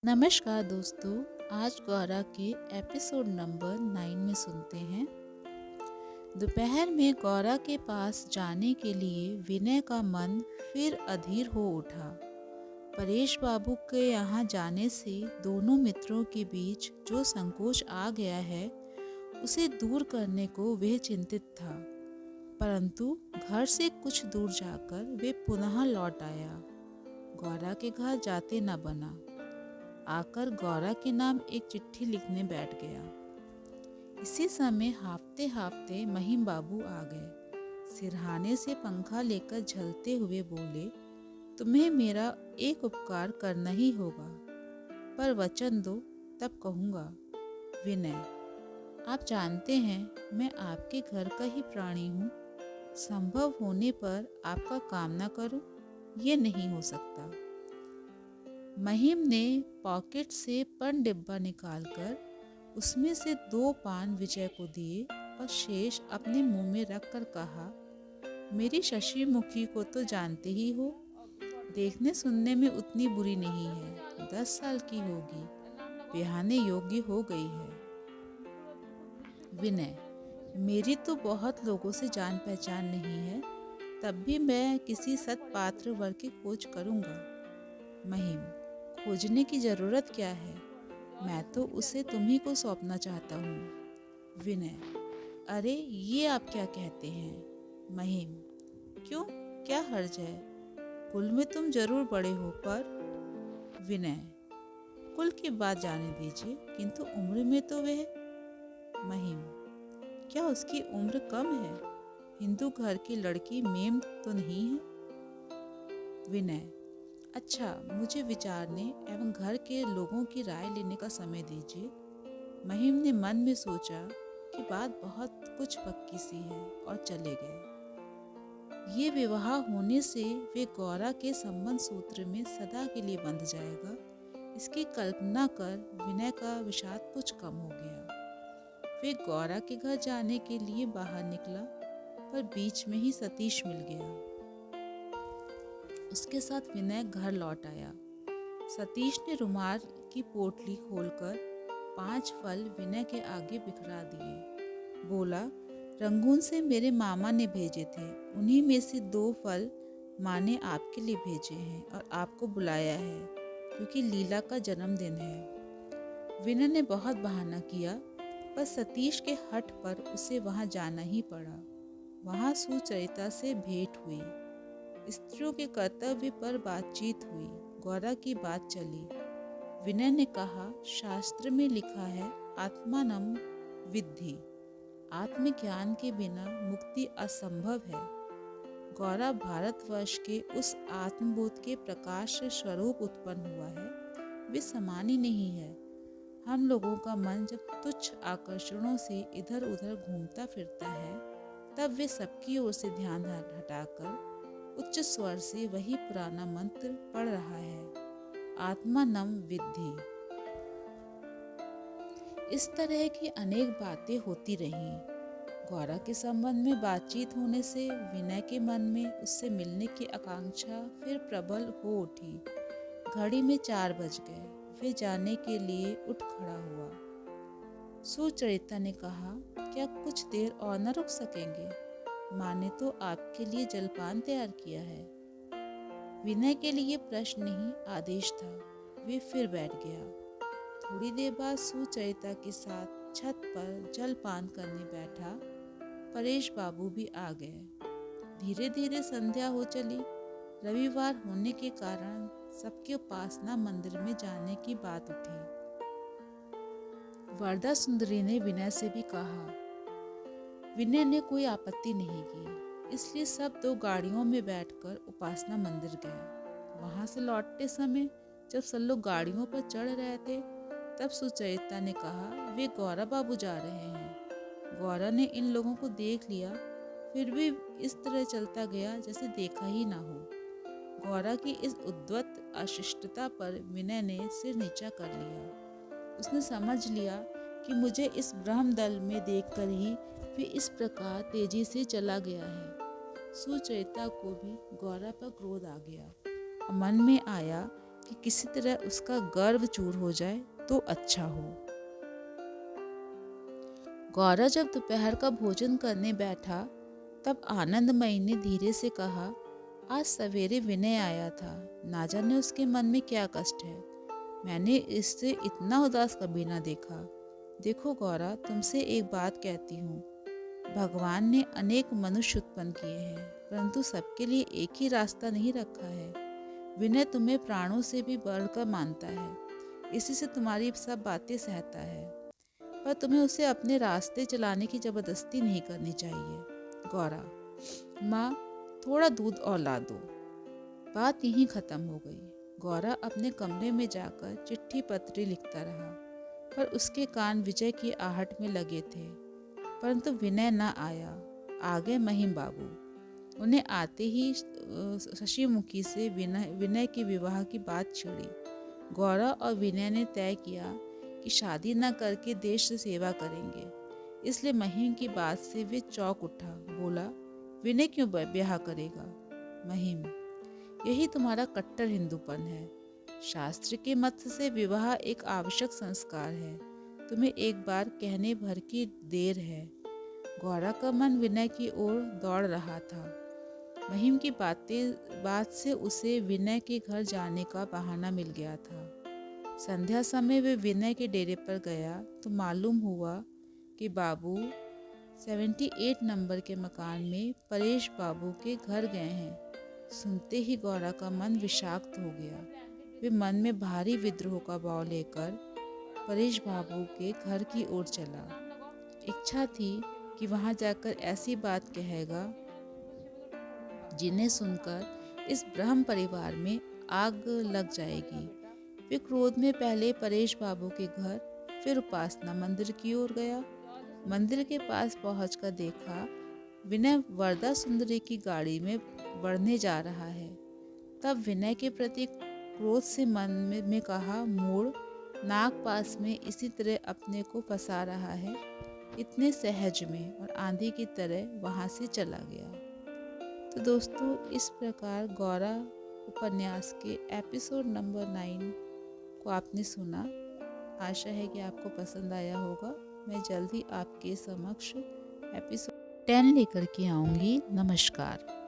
नमस्कार दोस्तों। आज गौरा के एपिसोड नंबर 9 में सुनते हैं। दोपहर में गौरा के पास जाने के लिए विनय का मन फिर अधीर हो उठा। परेश बाबू के यहाँ जाने से दोनों मित्रों के बीच जो संकोच आ गया है उसे दूर करने को वह चिंतित था, परंतु घर से कुछ दूर जाकर वे पुनः लौट आया। गौरा के घर जाते न बना। आकर गौरा के नाम एक चिट्ठी लिखने बैठ गया। इसी समय हाफते हाफते महिम बाबू आ गए। सिरहाने से पंखा लेकर झलते हुए बोले, तुम्हें मेरा एक उपकार करना ही होगा, पर वचन दो तब कहूँगा। विनय, आप जानते हैं मैं आपके घर का ही प्राणी हूँ। संभव होने पर आपका काम न करूँ, ये नहीं हो सकता। महिम ने पॉकेट से पान डिब्बा निकालकर उसमें से 2 पान विजय को दिए और शेष अपने मुंह में रखकर कहा, मेरी शशि मुखी को तो जानते ही हो, देखने सुनने में उतनी बुरी नहीं है। 10 साल की होगी, ब्याहने योग्य हो गई है। विनय, मेरी तो बहुत लोगों से जान पहचान नहीं है, तब भी मैं किसी सत्पात्र वर की खोज करूँगा। महिम, खोजने की जरूरत क्या है, मैं तो उसे तुम्ही को सौंपना चाहता हूँ। विनय, अरे ये आप क्या कहते हैं। महिम, क्यों, क्या हर्ज है, कुल में तुम जरूर बड़े हो, पर। विनय, कुल की बात जाने दीजिए, किंतु उम्र में तो वह। महिम, क्या उसकी उम्र कम है, हिंदू घर की लड़की मेम तो नहीं है। विनय, अच्छा, मुझे विचारने एवं घर के लोगों की राय लेने का समय दीजिए। महिम ने मन में सोचा कि बात बहुत कुछ पक्की सी है और चले गए। ये विवाह होने से वे गौरा के संबंध सूत्र में सदा के लिए बंध जाएगा, इसकी कल्पना कर विनय का विषाद कुछ कम हो गया। वे गौरा के घर जाने के लिए बाहर निकला, पर बीच में ही सतीश मिल गया। उसके साथ विनय घर लौट आया। सतीश ने रुमाल की पोटली खोलकर 5 फल विनय के आगे बिखरा दिए। बोला, रंगून से मेरे मामा ने भेजे थे, उन्हीं में से 2 फल माँ ने आपके लिए भेजे हैं और आपको बुलाया है, क्योंकि लीला का जन्मदिन है। विनय ने बहुत बहाना किया, पर सतीश के हठ पर उसे वहाँ जाना ही पड़ा। वहाँ सुचरिता से भेंट हुई, स्त्रियों के कर्तव्य पर बातचीत हुई, गौरा की बात चली। विनय ने कहा, शास्त्र में लिखा है, आत्मानम विद्धि, आत्मज्ञान के बिना मुक्ति असंभव है। गौरा भारतवर्ष के उस आत्मबोध के प्रकाश से स्वरूप उत्पन्न हुआ है, वे समान ही नहीं है। हम लोगों का मन जब तुच्छ आकर्षणों से इधर उधर घूमता फिरता है, तब वे सबकी ओर से ध्यान हटाकर उच्च स्वर से वही पुराना मंत्र पढ़ रहा है, आत्मानम विद्धि। इस तरह की अनेक बातें होती रहीं। गौरा के संबंध में बातचीत होने से विनय के मन में उससे मिलने की आकांक्षा फिर प्रबल हो उठी। घड़ी में 4 बज गए। वे जाने के लिए उठ खड़ा हुआ। सुचरिता ने कहा, क्या कुछ देर और न रुक सकेंगे? माँ ने तो आपके लिए जलपान तैयार किया है। विनय के लिए प्रश्न नहीं, आदेश था। वे फिर बैठ गया। थोड़ी देर बाद सुचरिता के साथ छत पर जलपान करने बैठा। परेश बाबू भी आ गए। धीरे धीरे संध्या हो चली। रविवार होने के कारण सबके उपासना मंदिर में जाने की बात उठी। वरदा सुंदरी ने विनय से भी कहा। विनय ने कोई आपत्ति नहीं की, इसलिए सब 2 गाड़ियों में बैठकर उपासना मंदिर गए। वहां से लौटते समय जब सब लोग गाड़ियों पर चढ़ रहे थे, तब सुचरिता ने कहा, वे गौरा बाबू जा रहे हैं। गौरा ने इन लोगों को देख लिया, फिर भी इस तरह चलता गया जैसे देखा ही ना हो। गौरा की इस उद्वत अशिष्टता पर विनय ने सिर नीचा कर लिया। उसने समझ लिया कि मुझे इस ब्रह्म दल में देखकर ही वे इस प्रकार तेजी से चला गया है। सुचरिता को भी गौरा पर क्रोध आ गया। मन में आया कि किसी तरह उसका गर्व चूर हो जाए तो अच्छा हो। गौरा जब दोपहर का भोजन करने बैठा तब आनंदमयी ने धीरे से कहा, आज सवेरे विनय आया था, ना जाने उसके मन में क्या कष्ट है। मैंने इससे इतना उदास कभी ना देखा। देखो गौरा, तुमसे एक बात कहती हूँ, भगवान ने अनेक मनुष्य उत्पन्न किए हैं, परंतु सबके लिए एक ही रास्ता नहीं रखा है। विनय तुम्हें प्राणों से भी बढ़कर मानता है, इसी से तुम्हारी सब बातें सहता है, पर तुम्हें उसे अपने रास्ते चलाने की जबरदस्ती नहीं करनी चाहिए। गौरा, माँ, थोड़ा दूध और ला दो। बात यहीं खत्म हो गई। गौरा अपने कमरे में जाकर चिट्ठी पत्री लिखता रहा, पर उसके कान विजय की आहट में लगे थे। परंतु विनय न आया। आ गए महिम बाबू। उन्हें आते ही शशिमुखी से विनय के विवाह की बात छिड़ी। गौरा और विनय ने तय किया कि शादी न करके देश से सेवा करेंगे। इसलिए महिम की बात से वे चौंक उठा। बोला, विनय क्यों ब्याह करेगा? महिम, यही तुम्हारा कट्टर हिंदूपन है। शास्त्र के मत से विवाह एक आवश्यक संस्कार है। तुम्हें एक बार कहने भर की देर है। गौरा का मन विनय की ओर दौड़ रहा था। महिम की बात से उसे विनय के घर जाने का बहाना मिल गया था। संध्या समय वे विनय के डेरे पर गया तो मालूम हुआ कि बाबू 78 नंबर के मकान में परेश बाबू के घर गए हैं। सुनते ही गौरा का मन विषाक्त हो गया। वे मन में भारी विद्रोह का भाव लेकर परेश बाबू के घर की ओर चला। इच्छा थी कि वहां जाकर ऐसी बात कहेगा जिन्हें सुनकर इस ब्रह्म परिवार में आग लग जाएगी। वे क्रोध में पहले परेश बाबू के घर, फिर उपासना मंदिर की ओर गया। मंदिर के पास पहुंचकर देखा विनय वरदा सुंदरी की गाड़ी में बढ़ने जा रहा है। तब विनय के प्रति क्रोध से मन में कहा, मूढ़, नाग पास में इसी तरह अपने को फंसा रहा है। इतने सहज में और आंधी की तरह वहां से चला गया। तो दोस्तों, इस प्रकार गौरा उपन्यास के एपिसोड नंबर 9 को आपने सुना। आशा है कि आपको पसंद आया होगा। मैं जल्द ही आपके समक्ष एपिसोड 10 लेकर के आऊँगी। नमस्कार।